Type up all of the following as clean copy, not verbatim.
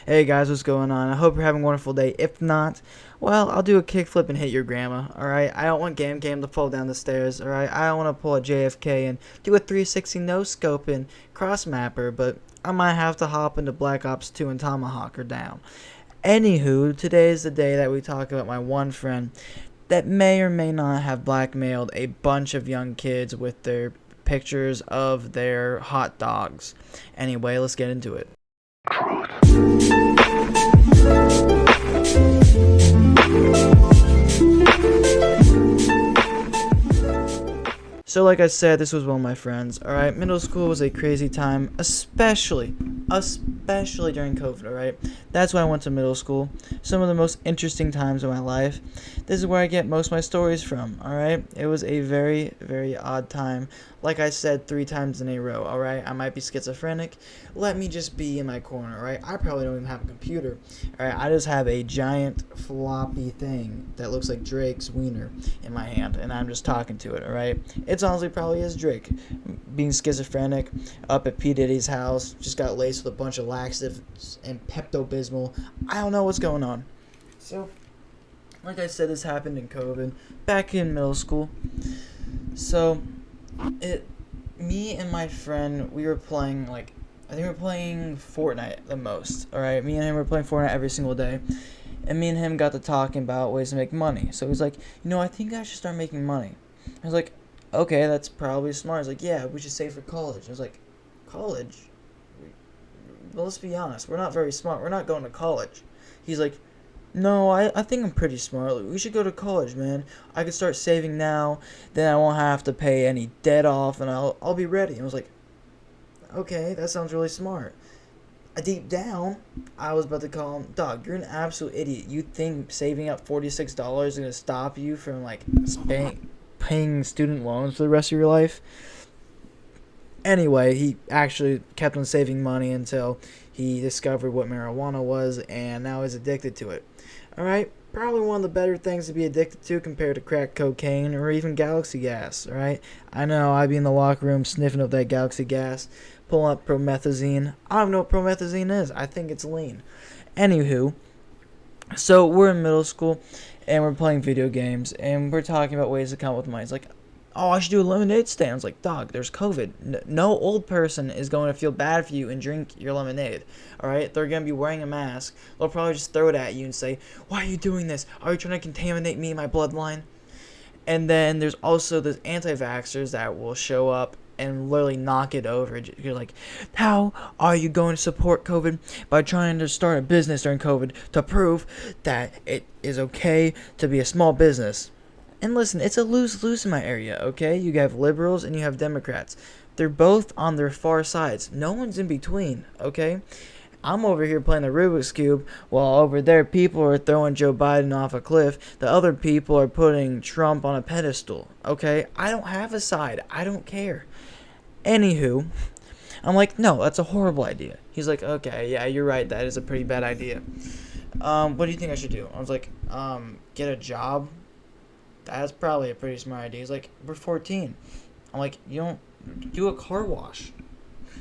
Hey guys, what's going on? I hope you're having a wonderful day. If not, well, I'll do a kickflip and hit your grandma, alright? I don't want Gam Gam to fall down the stairs, alright? I don't want to pull a JFK and do a 360 no-scope and cross-mapper, but I might have to hop into Black Ops 2 and tomahawk her down. Anywho, today is the day that we talk about my one friend that may or may not have blackmailed a bunch of young kids with their pictures of their hot dogs. Anyway, let's get into it. So like I said, this was one of my friends, alright? Middle school was a crazy time, especially during COVID, alright? That's why I went to middle school. Some of the most interesting times of my life. This is where I get most of my stories from, alright? It was a very, very odd time. Like I said 3 times in a row, alright? I might be schizophrenic. Let me just be in my corner, alright? I probably don't even have a computer, alright? I just have a giant floppy thing that looks like Drake's wiener in my hand, and I'm just talking to it, alright? It's honestly probably is Drake. Being schizophrenic, up at P. Diddy's house, just got laced with a bunch of laxatives and Pepto-Bismol. I don't know what's going on. So, like I said, this happened in COVID, back in middle school. So, me and my friend, we were playing, I think we were playing Fortnite the most, alright? Me and him were playing Fortnite every single day. And me and him got to talking about ways to make money. So he's like, I think I should start making money. I was like, okay, that's probably smart. He's like, yeah, we should save for college. I was like, college? Well, let's be honest. We're not very smart. We're not going to college. He's like, no, I think I'm pretty smart. We should go to college, man. I could start saving now. Then I won't have to pay any debt off, and I'll be ready. And I was like, okay, that sounds really smart. Deep down, I was about to call him, dog, you're an absolute idiot. You think saving up $46 is going to stop you from, paying student loans for the rest of your life? Anyway, he actually kept on saving money until he discovered what marijuana was, and now he's addicted to it. Alright? Probably one of the better things to be addicted to compared to crack cocaine or even galaxy gas, alright? I know, I'd be in the locker room sniffing up that galaxy gas, pulling up promethazine. I don't know what promethazine is. I think it's lean. Anywho, so we're in middle school, and we're playing video games, and we're talking about ways to come up with money. It's like, oh, I should do a lemonade stand. I was like, dog, there's COVID. No old person is going to feel bad for you and drink your lemonade. Alright? They're going to be wearing a mask. They'll probably just throw it at you and say, why are you doing this? Are you trying to contaminate me and my bloodline? And then there's also the anti-vaxxers that will show up and literally knock it over. You're like, how are you going to support COVID by trying to start a business during COVID to prove that it is okay to be a small business? And listen, it's a lose-lose in my area, okay? You have liberals and you have Democrats. They're both on their far sides. No one's in between, okay? I'm over here playing the Rubik's Cube, while over there people are throwing Joe Biden off a cliff. The other people are putting Trump on a pedestal, okay? I don't have a side. I don't care. Anywho, I'm like, no, that's a horrible idea. He's like, okay, yeah, you're right. That is a pretty bad idea. What do you think I should do? I was like, get a job. That's probably a pretty smart idea. He's like, we're 14. I'm like, you don't do a car wash.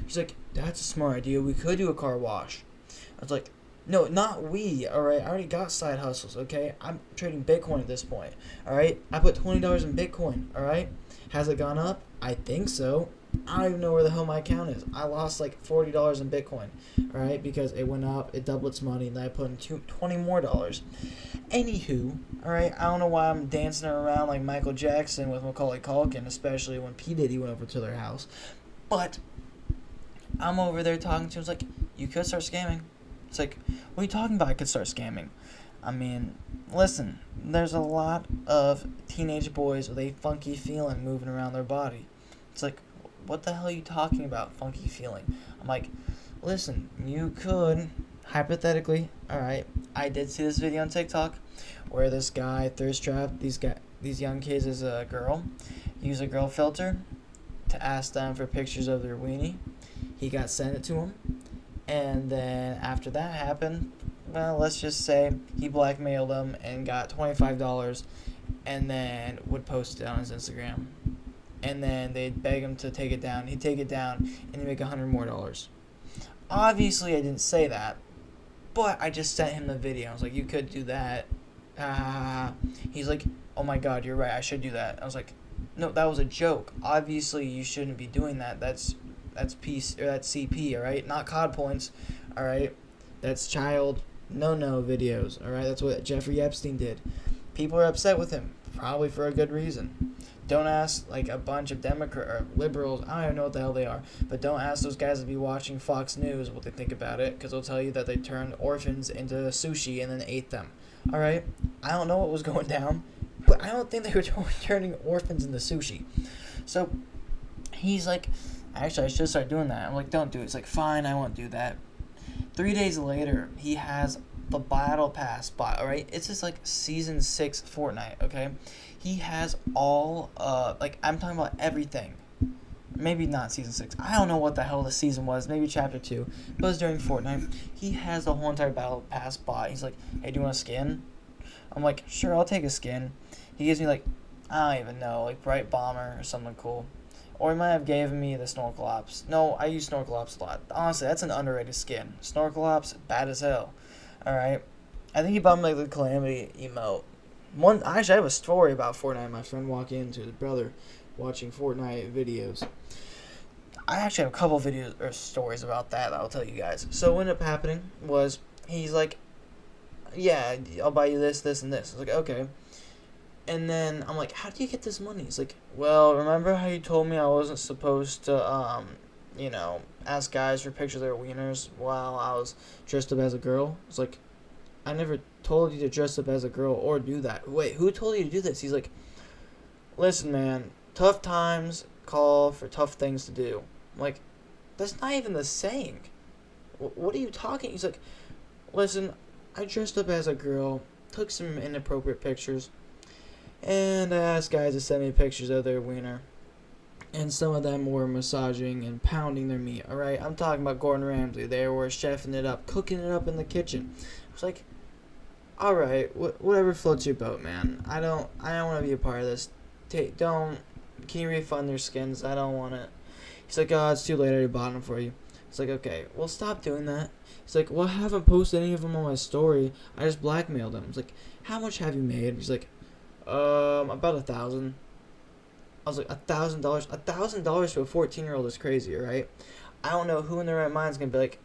He's like, that's a smart idea. We could do a car wash. I was like, no, not we, alright? I already got side hustles, okay? I'm trading Bitcoin at this point, alright? I put $20 in Bitcoin, alright? Has it gone up? I think so. I don't even know where the hell my account is. I lost like $40 in Bitcoin, alright? Because it went up, it doubled its money, and then I put in $20 more. Anywho, alright, I don't know why I'm dancing around like Michael Jackson with Macaulay Culkin, especially when P. Diddy went over to their house. But I'm over there talking to him. It's like, you could start scamming. It's like, what are you talking about? I could start scamming. I mean, listen, there's a lot of teenage boys with a funky feeling moving around their body. It's like, what the hell are you talking about, funky feeling? I'm like, listen, you could, hypothetically, alright, I did see this video on TikTok where this guy thirst trapped these young kids as a girl. Use a girl filter to ask them for pictures of their weenie. He got sent it to him, and then after that happened, well, let's just say he blackmailed them and got $25, and then would post it on his Instagram. And then they'd beg him to take it down. He'd take it down, and he'd make $100 more. Obviously, I didn't say that, but I just sent him the video. I was like, you could do that. He's like, oh my god, you're right, I should do that. I was like, no, that was a joke. Obviously, you shouldn't be doing that. That's CP, all right? Not COD points, all right? That's child no videos, all right? That's what Jeffrey Epstein did. People are upset with him, probably for a good reason. Don't ask like a bunch of Democrat or liberals. I don't even know what the hell they are, but don't ask those guys to be watching Fox News what they think about it, because they'll tell you that they turned orphans into sushi and then ate them. All right, I don't know what was going down, but I don't think they were turning orphans into sushi. So he's like, actually, I should start doing that. I'm like, don't do it. He's like, fine, I won't do that. 3 days later, he has the Battle Pass bot, alright? It's just like Season 6 Fortnite, okay? He has all, like, I'm talking about everything. Maybe not Season 6. I don't know what the hell the season was. Maybe Chapter 2. But it was during Fortnite. He has the whole entire Battle Pass bot. He's like, hey, do you want a skin? I'm like, sure, I'll take a skin. He gives me, like, I don't even know, like, Bright Bomber or something cool. Or he might have given me the Snorkel Ops. No, I use Snorkel Ops a lot. Honestly, that's an underrated skin. Snorkel Ops, bad as hell. Alright. I think he bought me like the Calamity emote. Actually, I have a story about Fortnite. My friend walked into his brother watching Fortnite videos. I actually have a couple videos or stories about that I'll tell you guys. So what ended up happening was he's like, yeah, I'll buy you this, this, and this. I was like, okay. And then I'm like, how do you get this money? He's like, well, remember how you told me I wasn't supposed to, ask guys for pictures of their wieners while I was dressed up as a girl? I was like, I never told you to dress up as a girl or do that. Wait, who told you to do this? He's like, listen, man, tough times call for tough things to do. I'm like, that's not even the saying. What are you talking? He's like, listen, I dressed up as a girl, took some inappropriate pictures, and I asked guys to send me pictures of their wiener. And some of them were massaging and pounding their meat, alright? I'm talking about Gordon Ramsay. They were chefing it up, cooking it up in the kitchen. I was like, alright, whatever floats your boat, man. I don't want to be a part of this. Can you refund their skins? I don't want it. He's like, oh, it's too late. I already bought them for you. It's like, okay, well, stop doing that. He's like, well, I haven't posted any of them on my story. I just blackmailed them. It's like, how much have you made? He's like, about 1,000. I was like, $1,000? $1,000 to a 14-year-old is crazy, right? I don't know who in their right mind is gonna be like,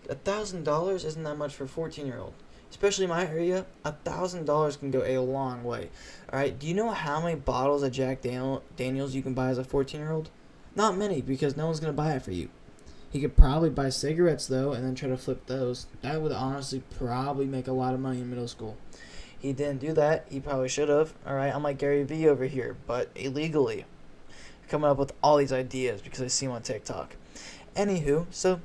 $1,000 isn't that much for a 14-year-old. Especially in my area, $1,000 can go a long way. Alright, do you know how many bottles of Jack Daniels you can buy as a 14-year-old? Not many, because no one's gonna buy it for you. He could probably buy cigarettes, though, and then try to flip those. That would honestly probably make a lot of money in middle school. He didn't do that. He probably should have. Alright, I'm like Gary Vee over here, but illegally. Coming up with all these ideas because I see him on TikTok. Anywho, so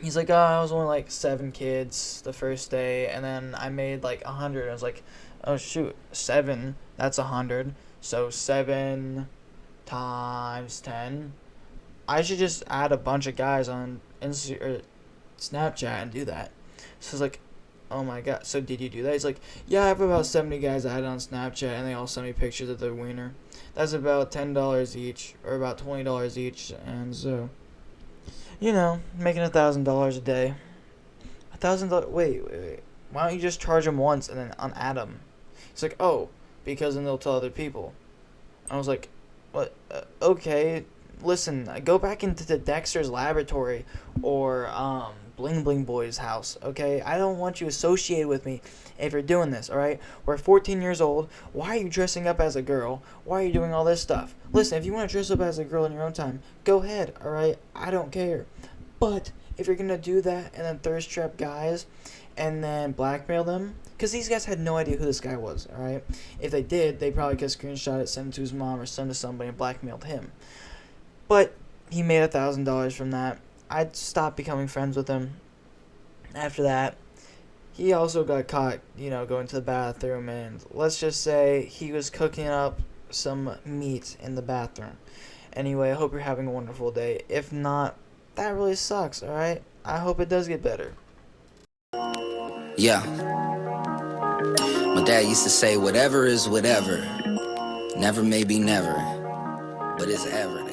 he's like, oh, I was only like 7 kids the first day, and then I made like 100. I was like, oh shoot, 7, that's 100. So 7 times 10. I should just add a bunch of guys on Snapchat and do that. So it's like, oh my god, so did you do that? He's like, yeah, I have about 70 guys added on Snapchat, and they all send me pictures of their wiener. That's about $10 each, or about $20 each, and so, making $1,000 a day. $1,000, wait, why don't you just charge them once and then unadd them? He's like, oh, because then they'll tell other people. I was like, what, okay, listen, go back into the Dexter's laboratory, or, Bling Bling Boy's house, okay? I don't want you associated with me if you're doing this, alright? We're 14 years old. Why are you dressing up as a girl? Why are you doing all this stuff? Listen, if you want to dress up as a girl in your own time, go ahead, alright? I don't care. But if you're going to do that and then thirst trap guys and then blackmail them, because these guys had no idea who this guy was, alright? If they did, they probably could screenshot it, send it to his mom or send it to somebody and blackmailed him. But he made $1,000 from that. I'd stopped becoming friends with him. After that, he also got caught, going to the bathroom, and let's just say he was cooking up some meat in the bathroom. Anyway, I hope you're having a wonderful day. If not, that really sucks, alright? I hope it does get better. Yeah. My dad used to say, whatever is whatever. Never may be never, but it's ever.